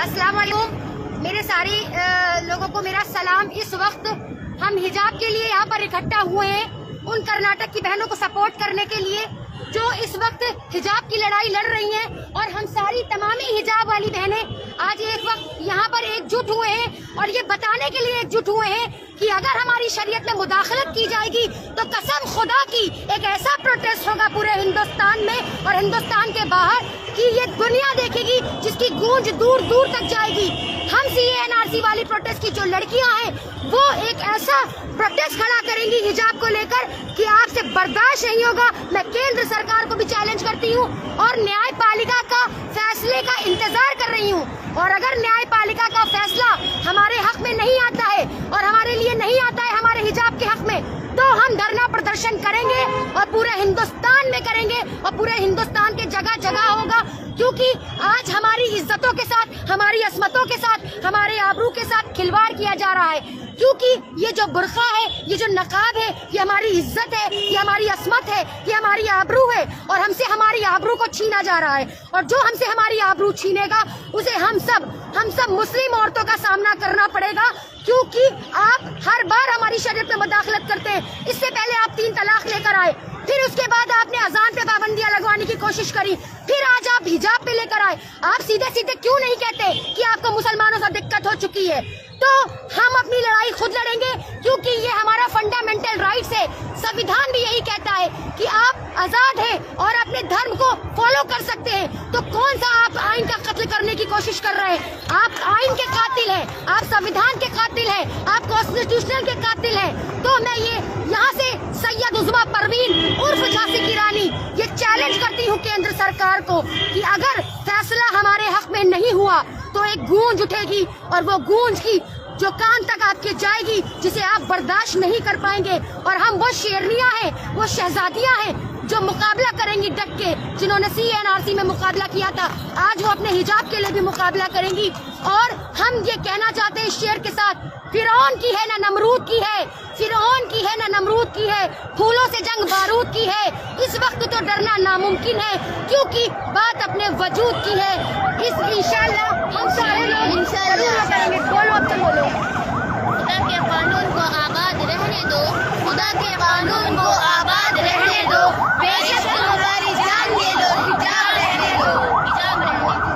अस्सलाम वालेकुम। मेरे सारे लोगों को मेरा सलाम। इस वक्त हम हिजाब के लिए यहाँ पर इकट्ठा हुए हैं उन कर्नाटक की बहनों को सपोर्ट करने के लिए जो इस वक्त हिजाब की लड़ाई लड़ रही हैं, और हम सारी तमामी हिजाब वाली बहनें आज एक वक्त यहाँ पर एकजुट हुए हैं और ये बताने के लिए एकजुट हुए हैं कि अगर हमारी शरीयत में मुदाखलत की जाएगी तो कसम खुदा की एक ऐसा प्रोटेस्ट होगा पूरे हिंदुस्तान में और हिंदुस्तान के बाहर कि ये दुनिया देखेगी, जिसकी गूंज दूर दूर तक जाएगी। हम CAA-NRC वाली प्रोटेस्ट की जो लड़कियां हैं वो एक ऐसा प्रोटेस्ट खड़ा करेंगी हिजाब को लेकर कि आपसे बर्दाश्त नहीं होगा। मैं केंद्र सरकार को भी चैलेंज करती हूँ और न्यायपालिका का फैसले का इंतजार कर रही हूँ, और अगर न्यायपालिका का फैसला हमारे हक में नहीं आता है और हमारे लिए नहीं आता है हमारे हिजाब के हक में, तो हम धरना प्रदर्शन करेंगे और पूरे हिंदुस्तान में करेंगे और पूरे हिंदुस्तान के जगह जगह होगा। क्योंकि आज हमारी इज्जतों के साथ, हमारी असमतों के साथ, हमारे आबरू के साथ खिलवाड़ किया जा रहा है। क्योंकि ये जो बुर्का है, ये जो नकाब है, ये हमारी इज्जत है, ये हमारी असमत है, ये हमारी आबरू है, और हमसे हमारी आबरू को छीना जा रहा है। और जो हमसे हमारी आबरू छीनेगा उसे हम सब मुस्लिम औरतों का सामना करना पड़ेगा। क्योंकि आप हर बार हमारी शरीयत में मुदाखलत करते हैं। इससे पहले आप 3 तलाक लेकर आए, फिर उसके बाद आपने अजान पे पाबंदियां लगवाने की कोशिश करी, फिर आज आप हिजाब पे लेकर आए। आप सीधे सीधे क्यों नहीं कहते कि आपको मुसलमानों से दिक्कत हो चुकी है? तो हम अपनी लड़ाई खुद लड़ेंगे, क्योंकि ये हमारा फंडामेंटल राइट्स है। संविधान भी यही कहता है कि आप आजाद हैं और अपने धर्म को फॉलो कर सकते हैं। तो कौन सा आप आइन का कत्ल करने की कोशिश कर रहे हैं? आप आइन के कातिल हैं, आप संविधान के कातिल हैं, आप कॉन्स्टिट्यूशनल के कातिल हैं। तो मैं ये यहाँ से सैयद उज़्मा परवीन उर्फ झांसी की रानी ये चैलेंज करती हूँ केंद्र सरकार को कि अगर फैसला हमारे हक में नहीं हुआ तो एक गूंज उठेगी, और वो गूंज की जो कान तक आपके जाएगी, जिसे आप बर्दाश्त नहीं कर पाएंगे। और हम वो शेरनियां हैं, वो शहजादियां हैं जो मुकाबला करेंगी डट के, जिन्होंने CAA-NRC में मुकाबला किया था, आज वो अपने हिजाब के लिए भी मुकाबला करेंगी। और हम ये कहना चाहते हैं इस शेर के साथ, फिरौन की है ना नमरूद की है, फिरौन की है ना नमरूद की है, फूलों से जंग बारूद की है। इस वक्त तो डरना नामुमकिन है, क्योंकि बात अपने वजूद की है। इस इंशाल्लाह हम सारे लोग इंशाल्लाह करेंगे। बोलो, अब तक बोलो। खुदा के कानून को आबाद रहने दो, खुदा के कानून को आबाद रहने दो, बेशक तुम हमारी जान ले लो, हिजाब रहने दो, हिजाब रहने दो।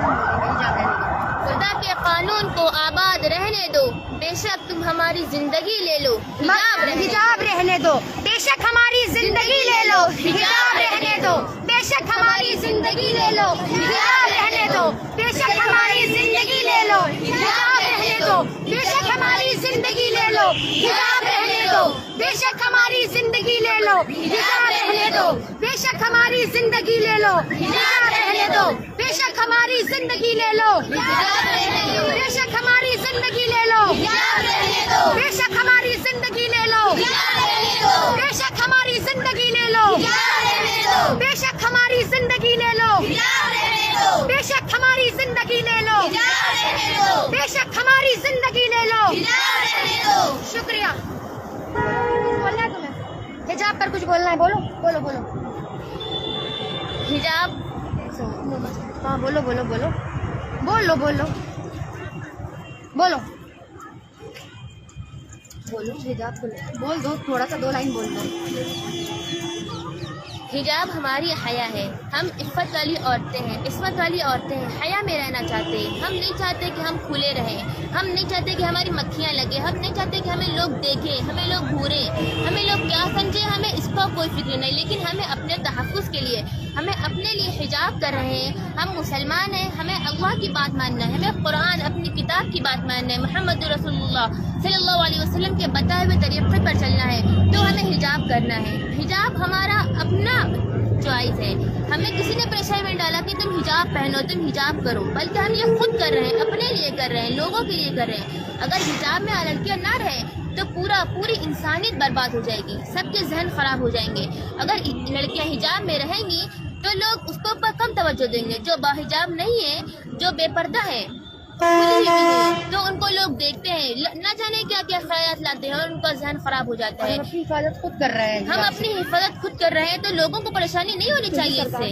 खुदा के कानून को आबाद रहने दो, बेशक तुम हमारी जिंदगी ले लो, हिजाब रहने दो, बेशक हमारी जिंदगी ले लो, हिजाब रहने दो, बेशक हमारी जिंदगी ले लो, हिजाब रहने दो, बेशक हमारी जिंदगी ले लो, हिजाब रहने दो, बेशक हमारी जिंदगी ले लो, हिजाब रहने दो, बेशक हमारी जिंदगी ले लो, हिजाब रहने दो, बेशक हमारी जिंदगी ले लो, हिजाब रहने दो, बेशक हमारी जिंदगी ले लो, हिजाब रहने दो, बेशक हमारी जिंदगी ले लो, हिजाब रहने दो, बेशक हमारी जिंदगी ले लो, हिजाब रहने दो, बेशक हमारी जिंदगी ले लो, हिजाब रहने दो, बेशक हमारी जिंदगी ले लो, हिजाब रहने दो, बेशक हमारी जिंदगी ले लो, हिजाब रहने दो, बेशक हमारी जिंदगी ले लो, हिजाब रहने दो। शुक्रिया। बोलना है तुम्हें? हिजाब पर कुछ बोलना है? बोलो बोलो बोलो। हिजाब, हाँ बोलो बोलो बोलो बोलो बोलो बोलो बोलो। हिजाब बोल दो, थोड़ा सा 2 लाइन बोल दो। हिजाब हमारी हया है, हम इफ़्फ़त वाली औरतें हैं, इस्मत वाली औरतें हैं, हया में रहना चाहते हैं। हम नहीं चाहते कि हम खुले रहें, हम नहीं चाहते कि हमारी मक्खियाँ लगे, हम नहीं चाहते कि हमें लोग देखें, हमें लोग घूरें, हमें लोग क्या समझे, हमें इसका कोई फिक्र नहीं। लेकिन हमें अपने तहफ़्फ़ुज़ के लिए, हमें अपने लिए हिजाब कर रहे हैं। हम मुसलमान हैं, हमें अल्लाह की बात मानना है, हमें कुरान अपनी किताब की बात मानना है, मोहम्मद रसूलुल्लाह सल्लल्लाहु अलैहि वसल्लम के बताए हुए तरीक़े पर चलना है। तो हमें हिजाब करना है। हिजाब हमारा अपना चॉइस है, हमें किसी ने प्रेशर में डाला कि तुम हिजाब पहनो, तुम हिजाब करो, बल्कि हम ये खुद कर रहे हैं, अपने लिए कर रहे हैं, लोगों के लिए कर रहे हैं। अगर हिजाब में लड़कियाँ ना रहे तो पूरी इंसानियत बर्बाद हो जाएगी, सबके जहन खराब हो जाएंगे। अगर लड़कियाँ हिजाब में रहेंगी तो लोग उसके ऊपर कम तवज्जो देंगे। जो बाहिजाब नहीं है, जो बेपर्दा है, तो उनको लोग देखते हैं, न जाने क्या क्या ख्याल लाते हैं और उनका जहन खराब हो जाता है। अपनी हिफाजत खुद कर रहे हैं, हम अपनी हिफाजत खुद कर रहे हैं, तो लोगों को परेशानी नहीं होनी चाहिए इससे।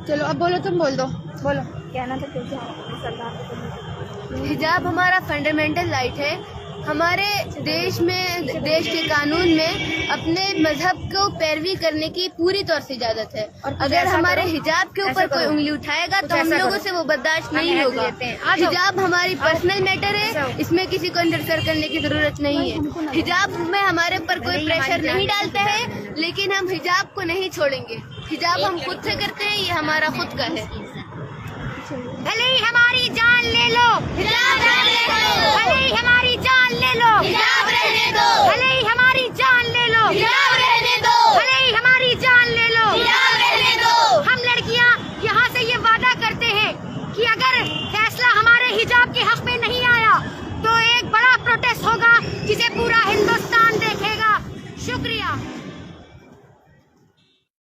चलो अब बोलो, तुम बोल दो, बोलो। कहना था क्योंकि हम सरकार हिजाब हमारा फंडामेंटल राइट है। हमारे देश में, देश के कानून में अपने मजहब को पैरवी करने की पूरी तौर से इजाजत है। और अगर हमारे हिजाब के ऊपर कोई उंगली उठाएगा तो हम लोगों से वो बर्दाश्त नहीं होगा। हिजाब हमारी पर्सनल मैटर है, इसमें किसी को इंटरफेयर करने की जरूरत नहीं है। हिजाब में हमारे ऊपर कोई प्रेशर नहीं डालता है, लेकिन हम हिजाब को नहीं छोड़ेंगे। हिजाब हम खुद से करते हैं, ये हमारा खुद का है। भले ही हमारी जान ले लो, हिजाब रहने दो। भले ही हमारी जान ले लो, हिजाब रहने दो। भले ही हमारी जान ले लो, हिजाब